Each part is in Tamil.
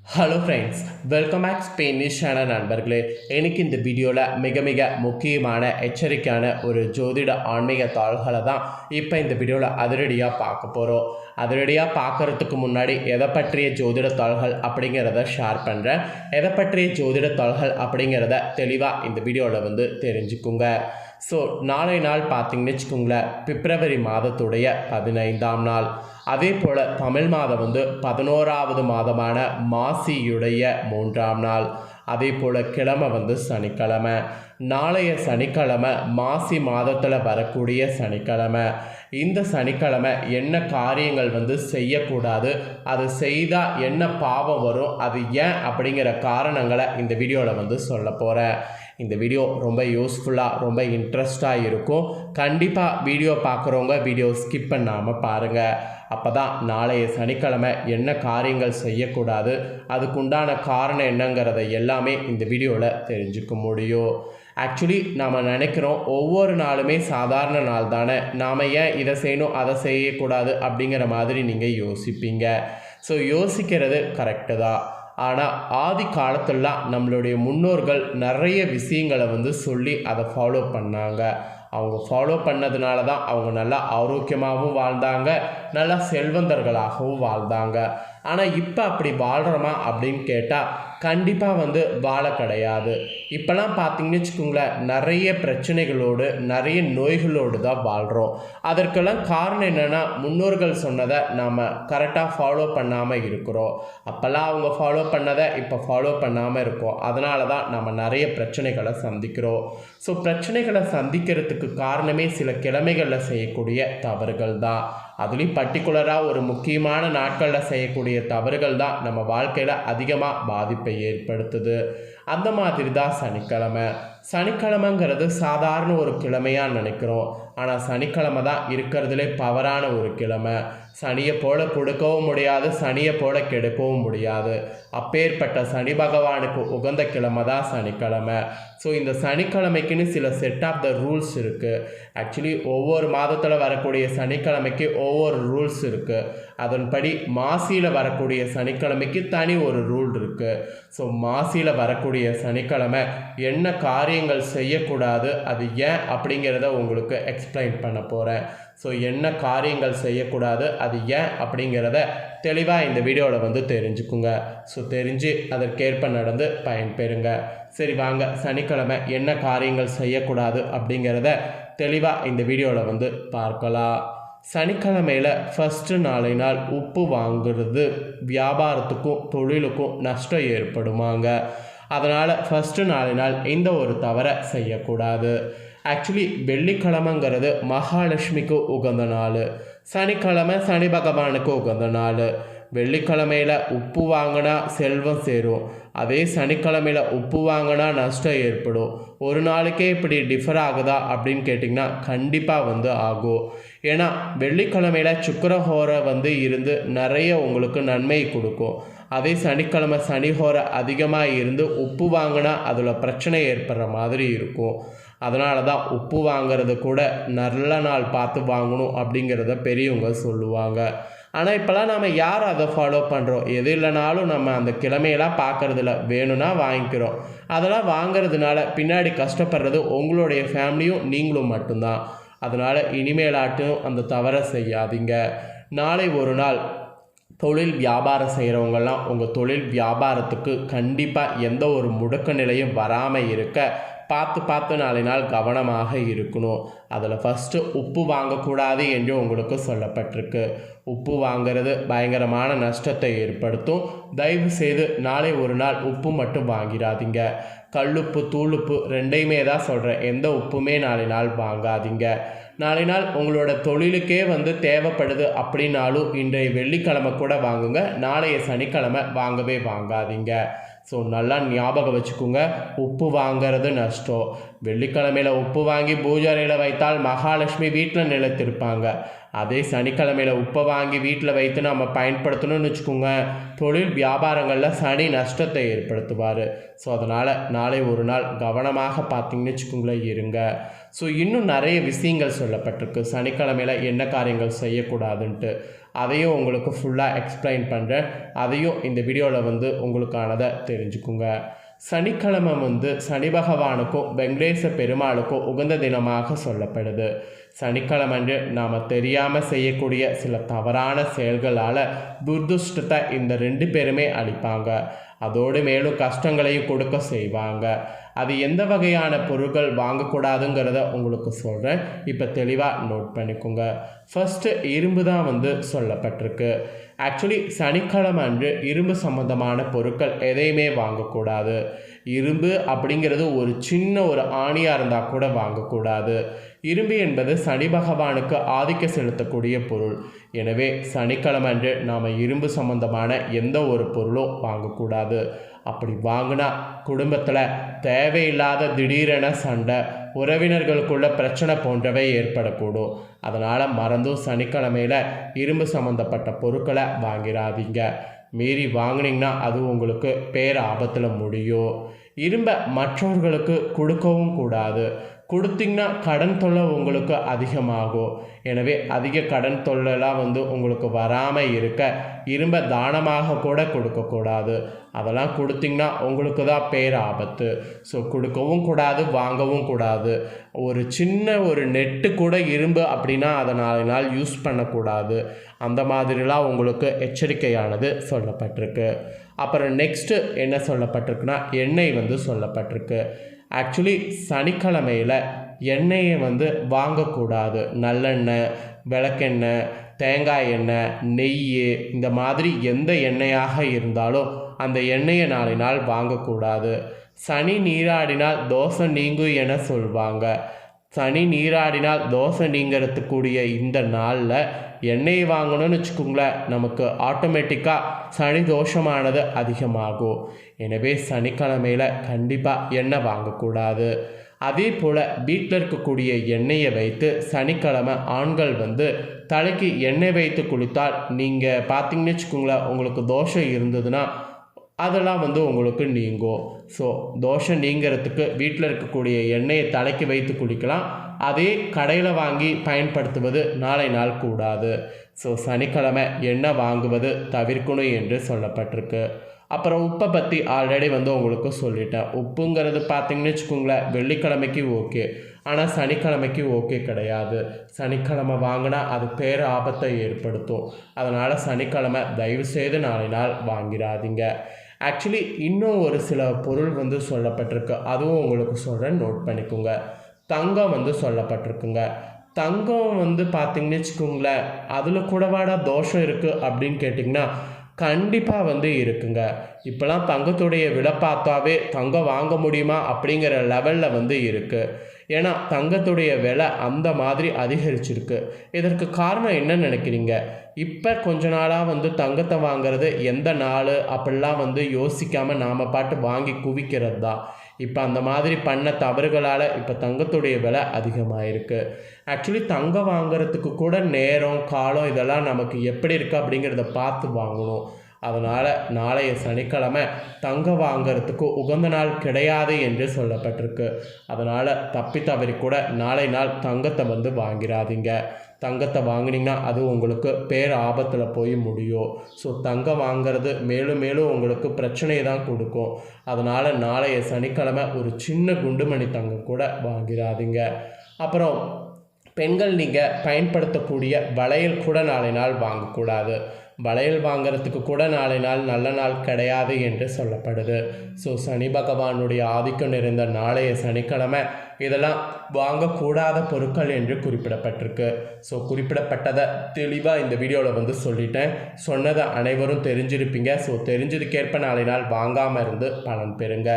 ஹலோ ஃப்ரெண்ட்ஸ், வெல்கம் பேக் ஸ்பெயினிஷான நண்பர்களே. எனக்கு இந்த வீடியோவில் மிக மிக முக்கியமான எச்சரிக்கையான ஒரு ஜோதிட ஆன்மீக தாள்களை தான் இப்போ இந்த வீடியோவில் அதிரடியாக பார்க்க போகிறோம். அதிரடியாக பார்க்குறதுக்கு முன்னாடி எதை பற்றிய ஜோதிட தாள்கள் அப்படிங்கிறத ஷேர் பண்ணுறேன். எதை பற்றிய ஜோதிட தாள்கள் அப்படிங்கிறத தெளிவாக இந்த வீடியோவில் தெரிஞ்சுக்குங்க. ஸோ நாளை நாள் பார்த்திங்கன்னு வச்சுக்கோங்களேன், பிப்ரவரி மாதத்துடைய 15ஆம் நாள். அதே போல் தமிழ் மாதம் 11ஆவது மாதமான மாசியுடைய 3ஆம் நாள். அதே போல் கிழமை சனிக்கிழமை. நாளைய சனிக்கிழமை மாசி மாதத்தில் வரக்கூடிய சனிக்கிழமை. இந்த சனிக்கிழமை என்ன காரியங்கள் செய்யக்கூடாது, அது செய்தால் என்ன பாவம் வரும், அது ஏன் அப்படிங்கிற காரணங்களை இந்த வீடியோவில் சொல்ல போகிறேன். இந்த வீடியோ ரொம்ப யூஸ்ஃபுல்லாக ரொம்ப இன்ட்ரெஸ்டாக இருக்கும். கண்டிப்பாக வீடியோ பார்க்குறவங்க வீடியோ ஸ்கிப் பண்ணாமல் பாருங்கள். அப்போ தான் நாளைய சனிக்கிழமை என்ன காரியங்கள் செய்யக்கூடாது, அதுக்குண்டான காரணம் என்னங்கிறத எல்லாமே இந்த வீடியோவில் தெரிஞ்சுக்க முடியும். ஆக்சுவலி நாம் நினைக்கிறோம் ஒவ்வொரு நாளுமே சாதாரண நாள் தானே, நாம் ஏன் இதை செய்யணும் அதை செய்யக்கூடாது அப்படிங்கிற மாதிரி நீங்கள் யோசிப்பீங்க. ஸோ யோசிக்கிறது கரெக்டு தான். ஆனால் ஆதி காலத்துலலாம் நம்மளுடைய முன்னோர்கள் நிறைய விஷயங்களை சொல்லி அதை ஃபாலோ பண்ணாங்க. அவங்க ஃபாலோ பண்ணதுனால தான் அவங்க நல்லா ஆரோக்கியமாகவும் வாழ்ந்தாங்க, நல்லா செல்வந்தர்களாகவும் வாழ்ந்தாங்க. ஆனால் இப்போ அப்படி வாழ்கிறோமா அப்படின்னு கேட்டால் கண்டிப்பாக வாழ கிடையாது. இப்போலாம் பார்த்திங்கன்னு வச்சுக்கோங்களேன், நிறைய பிரச்சனைகளோடு நிறைய நோய்களோடு தான் வாழ்கிறோம். அதற்கெல்லாம் காரணம் என்னென்னா, முன்னோர்கள் சொன்னதை நாம் கரெக்டாக ஃபாலோ பண்ணாமல் இருக்கிறோம். அப்போல்லாம் அவங்க ஃபாலோ பண்ணதை இப்போ ஃபாலோ பண்ணாமல் இருக்கோம். அதனால தான் நம்ம நிறைய பிரச்சனைகளை சந்திக்கிறோம். ஸோ பிரச்சனைகளை சந்திக்கிறதுக்கு காரணமே சில கிழமைகளில் செய்யக்கூடிய தவறுகள் தான். அதுலேயும் பர்டிகுலராக ஒரு முக்கியமான நாட்களில் செய்யக்கூடிய தவறுகள் தான் நம்ம வாழ்க்கையில் அதிகமாக பாதிப்பை ஏற்படுத்துது. அந்த மாதிரி தான் சனிக்கிழமை. சனிக்கிழமைங்கிறது சாதாரண ஒரு கிழமையாக நினைக்கிறோம். ஆனால் சனிக்கிழமை தான் இருக்கிறதுலே பவரான ஒரு கிழமை. சனியை போல கொடுக்கவும் முடியாது, சனியை போல கெடுக்கவும் முடியாது. அப்பேற்பட்ட சனி பகவானுக்கு உகந்த கிழமை தான் சனிக்கிழமை. ஸோ இந்த சனிக்கிழமைக்குன்னு சில செட் ஆஃப் த ரூல்ஸ் இருக்குது. ஆக்சுவலி ஒவ்வொரு மாதத்தில் வரக்கூடிய சனிக்கிழமைக்கு ஒவ்வொரு ரூல்ஸ் இருக்குது. அதன்படி மாசியில் வரக்கூடிய சனிக்கிழமைக்கு தனி ஒரு ரூல் இருக்குது. ஸோ மாசியில் வரக்கூடிய சனிக்கிழமை என்ன காரியங்கள் செய்யக்கூடாது, அது ஏன் அப்படிங்கிறத உங்களுக்கு எக்ஸ்பிளைன் பண்ண போகிறேன். ஸோ என்ன காரியங்கள் செய்யக்கூடாது, அது ஏன் அப்படிங்கிறத தெளிவாக இந்த வீடியோவில் தெரிஞ்சுக்குங்க. ஸோ தெரிஞ்சு அதற்கேற்ப நடந்து பயன்பெறுங்க. சரி வாங்க, சனிக்கிழமை என்ன காரியங்கள் செய்யக்கூடாது அப்படிங்கிறத தெளிவாக இந்த வீடியோவில் பார்க்கலாம். சனிக்கிழமையில் ஃபஸ்ட்டு நாளை நாள் உப்பு வாங்குறது வியாபாரத்துக்கும் தொழிலுக்கும் நஷ்டம் ஏற்படுமாங்க. அதனால் ஃபஸ்ட்டு நாளை நாள் இந்த ஒரு தவறை செய்யக்கூடாது. ஆக்சுவலி வெள்ளிக்கிழமைங்கிறது மகாலட்சுமிக்கு உகந்த நாள், சனிக்கிழமை சனி பகவானுக்கு உகந்த நாள். வெள்ளிக்கிழமையில் உப்பு வாங்கினா செல்வம் சேரும், அதே சனிக்கிழமையில் உப்பு வாங்கினா நஷ்டம் ஏற்படும். ஒரு நாளைக்கே இப்படி டிஃபர் ஆகுதா அப்படின்னு கேட்டிங்கன்னா கண்டிப்பாக ஆகும். ஏன்னா வெள்ளிக்கிழமையில் சுக்கிரஹோரை இருந்து நிறைய உங்களுக்கு நன்மை கொடுக்கும். அதே சனிக்கிழமை சனிஹோரை அதிகமாக இருந்து உப்பு வாங்கினா அதில் பிரச்சனை ஏற்படுற மாதிரி இருக்கும். அதனால தான் உப்பு வாங்கிறது கூட நல்ல நாள் பார்த்து வாங்கணும் அப்படிங்கிறத பெரியவங்க சொல்லுவாங்க. ஆனால் இப்போலாம் நம்ம யார் அதை ஃபாலோ பண்ணுறோம்? எது இல்லைனாலும் நம்ம அந்த கிழமையெல்லாம் பார்க்குறதில்ல, வேணும்னா வாங்கிக்கிறோம். அதெல்லாம் வாங்கிறதுனால பின்னாடி கஷ்டப்படுறது உங்களுடைய ஃபேமிலியும் நீங்களும் மட்டும்தான். அதனால் இனிமேலாட்டும் அந்த தவறை செய்யாதீங்க. நாளை ஒரு நாள் தொழில் வியாபாரம் செய்கிறவங்கெல்லாம் உங்கள் தொழில் வியாபாரத்துக்கு கண்டிப்பாக எந்த ஒரு முடக்க நிலையும் வராமல் இருக்க பார்த்து நாளை நாள் கவனமாக இருக்கணும். அதில் ஃபஸ்ட்டு உப்பு வாங்கக்கூடாது என்று உங்களுக்கு சொல்லப்பட்டிருக்கு. உப்பு வாங்கிறது பயங்கரமான நஷ்டத்தை ஏற்படுத்தும். தயவு செய்து நாளை ஒரு நாள் உப்பு மட்டும் வாங்கிடாதீங்க. கல்லுப்பு தூளுப்பு ரெண்டையுமே தான் சொல்கிறேன், எந்த உப்புமே நாளை நாள் வாங்காதீங்க. நாளை நாள் உங்களோட தொழிலுக்கே தேவைப்படுது அப்படின்னாலும் இன்றைய வெள்ளிக்கிழமை கூட வாங்குங்க, நாளைய சனிக்கிழமை வாங்கவே வாங்காதீங்க. ஸோ நல்லா ஞாபகம் வச்சுக்கோங்க, உப்பு வாங்கிறது நஷ்டம். வெள்ளிக்கிழமையில் உப்பு வாங்கி பூஜை அறையில் வைத்தால் மகாலட்சுமி வீட்டில் நிலைத்திருப்பாங்க. அதே சனிக்கிழமையில் உப்பை வாங்கி வீட்டில் வைத்து நம்ம பயன்படுத்தணும்னு வச்சுக்கோங்க, தொழில் வியாபாரங்களில் சனி நஷ்டத்தை ஏற்படுத்துவார். ஸோ அதனால் நாளை ஒரு நாள் கவனமாக பார்த்திங்கன்னு வச்சுக்கோங்களேன் இருங்க. ஸோ இன்னும் நிறைய விஷயங்கள் சொல்லப்பட்டிருக்கு சனிக்கிழமையில் என்ன காரியங்கள் செய்யக்கூடாதுன்ட்டு. அதையும் உங்களுக்கு ஃபுல்லாக எக்ஸ்பிளைன் பண்ணுறேன். அதையும் இந்த வீடியோவில் வந்து உங்களுக்கானதை தெரிஞ்சுக்குங்க. சனிக்கிழமை வந்து சனி பகவானுக்கும் வெங்கடேச பெருமாளுக்கும் உகந்த தினமாக சொல்லப்படுது. சனிக்கிழமன்று நாம் தெரியாமல் செய்யக்கூடிய சில தவறான செயல்களால் துர்துஷ்டத்தை இந்த 2 பேருமே அளிப்பாங்க. அதோடு மேலும் கஷ்டங்களையும் கொடுக்க செய்வாங்க. அது எந்த வகையான பொருட்கள் வாங்கக்கூடாதுங்கிறத உங்களுக்கு சொல்கிறேன். இப்போ தெளிவாக நோட் பண்ணிக்கோங்க. ஃபஸ்ட்டு இரும்பு தான் வந்து சொல்லப்பட்டிருக்கு. ஆக்சுவலி சனிக்கிழமை அன்று இரும்பு சம்மந்தமான பொருட்கள் எதையுமே வாங்கக்கூடாது. இரும்பு அப்படிங்கிறது ஒரு சின்ன ஒரு ஆணியாக இருந்தால் கூட வாங்கக்கூடாது. இரும்பு என்பது சனி பகவானுக்கு ஆதிக்க செலுத்தக்கூடிய பொருள். எனவே சனிக்கிழமை அன்று நாம் இரும்பு சம்பந்தமான எந்த ஒரு பொருளும் வாங்கக்கூடாது. அப்படி வாங்கினா குடும்பத்தில் தேவையில்லாத திடீரென சண்டை, உறவினர்களுக்குள்ள பிரச்சனை போன்றவை ஏற்படக்கூடும். அதனால் மறந்தும் சனிக்கிழமையில் இரும்பு சம்மந்தப்பட்ட பொருட்களை வாங்கிடாதீங்க. மீறி வாங்கினீங்கன்னா அது உங்களுக்கு பேர் ஆபத்தில் முடியும். இரும்பை மற்றவர்களுக்கு கொடுக்கவும் கூடாது. கொடுத்தீங்கன்னா கடன் தொல்லை உங்களுக்கு அதிகமாகும். எனவே அதிக கடன் தொல்லைலாம் வந்து உங்களுக்கு வராமல் இருக்க இரும்பை தானமாக கூட கொடுக்கக்கூடாது. அதெல்லாம் கொடுத்தீங்கன்னா உங்களுக்கு தான் பேர் ஆபத்து. ஸோ கொடுக்கவும் கூடாது, வாங்கவும் கூடாது. ஒரு சின்ன ஒரு நெட்டு கூட இரும்பு அப்படின்னா அதை 4 நாள் யூஸ் பண்ணக்கூடாது. அந்த மாதிரிலாம் உங்களுக்கு எச்சரிக்கையானது சொல்லப்பட்டிருக்கு. அப்புறம் நெக்ஸ்ட்டு என்ன சொல்லப்பட்டிருக்குன்னா எண்ணெய் வந்து சொல்லப்பட்டிருக்கு. ஆக்சுவலி சனிக்கிழமையில் எண்ணெயை வந்து வாங்கக்கூடாது. நல்லெண்ணெய், விளக்கெண்ணெய், தேங்காய் எண்ணெய், நெய், இந்த மாதிரி எந்த எண்ணெயாக இருந்தாலும் அந்த எண்ணெயை 4 நாள் வாங்கக்கூடாது. சனி நீராடினால் தோஷை நீங்கும் என சொல்வாங்க. சனி நீராடினால் தோஷை நீங்கிறதுக்கூடிய இந்த நாளில் எண்ணெய் வாங்கணும்னு வச்சுக்கோங்களேன், நமக்கு ஆட்டோமேட்டிக்காக சனி தோஷமானது அதிகமாகும். எனவே சனிக்கிழமையில் கண்டிப்பாக எண்ணெய் வாங்கக்கூடாது. அதே போல் வீட்டில் இருக்கக்கூடிய எண்ணெயை வைத்து சனிக்கிழமை ஆண்கள் வந்து தலைக்கு எண்ணெய் வைத்து குளித்தால் நீங்கள் பார்த்தீங்கன்னு வச்சுக்கோங்களேன், உங்களுக்கு தோஷம் இருந்ததுன்னா அதெல்லாம் வந்து உங்களுக்கு நீங்கும். ஸோ தோஷம் நீங்கிறதுக்கு வீட்டில் இருக்கக்கூடிய எண்ணெயை தலைக்கு வைத்து குளிக்கலாம். அதே கடையில் வாங்கி பயன்படுத்துவது நாளை நாள் கூடாது. ஸோ சனிக்கிழமை எண்ணெய் வாங்குவது தவிர்க்கணும் என்று சொல்லப்பட்டிருக்கு. அப்புறம் உப்பை பற்றி ஆல்ரெடி வந்து உங்களுக்கு சொல்லிட்டேன். உப்புங்கிறது பார்த்தீங்கன்னு வச்சுக்கோங்களேன், வெள்ளிக்கிழமைக்கு ஓகே, ஆனால் சனிக்கிழமைக்கு ஓகே கிடையாது. சனிக்கிழமை வாங்கினா அது பேர் ஆபத்தை ஏற்படுத்தும். அதனால் சனிக்கிழமை தயவுசெய்து நாளை நாள் வாங்கிடாதீங்க. ஆக்சுவலி இன்னும் ஒரு சில பொருள் வந்து சொல்லப்பட்டிருக்கு, அதுவும் உங்களுக்கு சொல்கிறேன், நோட் பண்ணிக்கோங்க. தங்கம் வந்து சொல்லப்பட்டிருக்குங்க. தங்கம் வந்து பார்த்தீங்கன்னு வச்சுக்கோங்களேன், அதில் கூடவாடா தோஷம் இருக்குது அப்படின்னு கேட்டிங்கன்னா கண்டிப்பாக வந்து இருக்குங்க. இப்போலாம் தங்கத்துடைய விலை பார்த்தாவே தங்கம் வாங்க முடியுமா அப்படிங்கிற லெவலில் வந்து இருக்குது. ஏன்னா தங்கத்துடைய விலை அந்த மாதிரி அதிகரிச்சிருக்கு. இதற்கு காரணம் என்ன நினைக்கிறீங்க? இப்போ கொஞ்ச நாளாக வந்து தங்கத்தை வாங்கிறது எந்த நாள் அப்படிலாம் வந்து யோசிக்காமல் நாம் பாட்டு வாங்கி குவிக்கிறது தான். இப்போ அந்த மாதிரி பண்ண தவறுகளால் இப்போ தங்கத்துடைய விலை அதிகமாகிருக்கு. ஆக்சுவலி தங்கம் வாங்கிறதுக்கு கூட நேரம், காலம் இதெல்லாம் நமக்கு எப்படி இருக்குது அப்படிங்கிறத பார்த்து வாங்கணும். அதனால் நாளைய சனிக்கிழமை தங்கம் வாங்கிறதுக்கு உகந்த நாள் கிடையாது என்று சொல்லப்பட்டிருக்கு. அதனால் தப்பி தவறி கூட நாளை நாள் தங்கத்தை வந்து வாங்கிடாதீங்க. தங்கத்தை வாங்கினீங்கன்னா அது உங்களுக்கு பேர் ஆபத்தில் போய் முடியும். ஸோ தங்கம் வாங்கிறது மேலும் மேலும் உங்களுக்கு பிரச்சனையை தான் கொடுக்கும். அதனால் நாளைய சனிக்கிழமை ஒரு சின்ன குண்டுமணி தங்கம் கூட வாங்கிடாதீங்க. அப்புறம் பெண்கள் நீங்கள் பயன்படுத்தக்கூடிய வளையல் கூட நாளை நாள் வாங்கக்கூடாது. வளையல் வாங்கிறதுக்கு கூட நாளை நாள் நல்ல நாள் கிடையாது என்று சொல்லப்படுது. ஸோ சனி பகவானுடைய ஆதிக்கம் நிறைந்த நாளைய சனிக்கிழமை இதெல்லாம் வாங்கக்கூடாத பொருட்கள் என்று குறிப்பிடப்பட்டிருக்கு. ஸோ குறிப்பிடப்பட்டதை தெளிவாக இந்த வீடியோவில் வந்து சொல்லிட்டேன். சொன்னதை அனைவரும் தெரிஞ்சிருப்பீங்க. ஸோ தெரிஞ்சதுக்கேற்ப நாளை நாள் வாங்காமல் இருந்து பலன் பெறுங்க.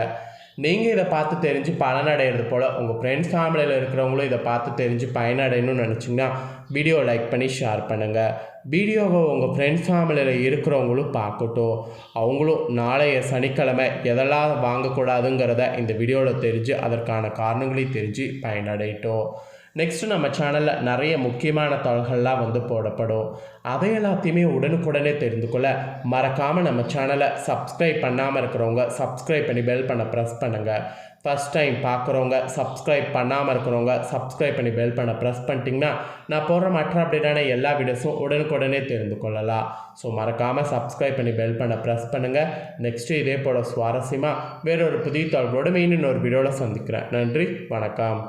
நீங்கள் இதை பார்த்து தெரிஞ்சு பலனடைகிறது போல் உங்கள் ஃப்ரெண்ட்ஸ் ஃபேமிலியில் இருக்கிறவங்களும் இதை பார்த்து தெரிஞ்சு பயனடையணும்னு நினச்சிங்கன்னா வீடியோ லைக் பண்ணி ஷேர் பண்ணுங்கள். வீடியோவை உங்கள் ஃப்ரெண்ட்ஸ் ஃபேமிலியில் இருக்கிறவங்களும் பார்க்கட்டும். அவங்களும் நாளைய சனிக்கிழமை எதெல்லாம் வாங்கக்கூடாதுங்கிறத இந்த வீடியோவில் தெரிஞ்சு அதற்கான காரணங்களையும் தெரிஞ்சு பயனடையட்டும். நெக்ஸ்ட்டு நம்ம சேனலில் நிறைய முக்கியமான தகவல்கள்லாம் வந்து போடப்படும். அதை எல்லாத்தையுமே உடனுக்குடனே தெரிந்து கொள்ள மறக்காமல் நம்ம சேனலை சப்ஸ்கிரைப் பண்ணாமல் இருக்கிறவங்க சப்ஸ்கிரைப் பண்ணி பெல் பண்ண ப்ரெஸ் பண்ணுங்கள். ஃபஸ்ட் டைம் பார்க்குறவங்க சப்ஸ்கிரைப் பண்ணாமல் இருக்கிறவங்க சப்ஸ்கிரைப் பண்ணி பெல் பண்ண ப்ரெஸ் பண்ணிட்டீங்கன்னா நான் போடுற மற்ற அப்டேட்டான எல்லா வீடியோஸும் உடனுக்குடனே தெரிந்து கொள்ளலாம். ஸோ மறக்காமல் சப்ஸ்கிரைப் பண்ணி பெல் பண்ண ப்ரெஸ் பண்ணுங்கள். நெக்ஸ்ட்டு இதே போல் சுவாரஸ்யமாக வேறொரு புதிய தகவலோடு மீண்டும் ஒரு வீடியோவில் சந்திக்கிறேன். நன்றி, வணக்கம்.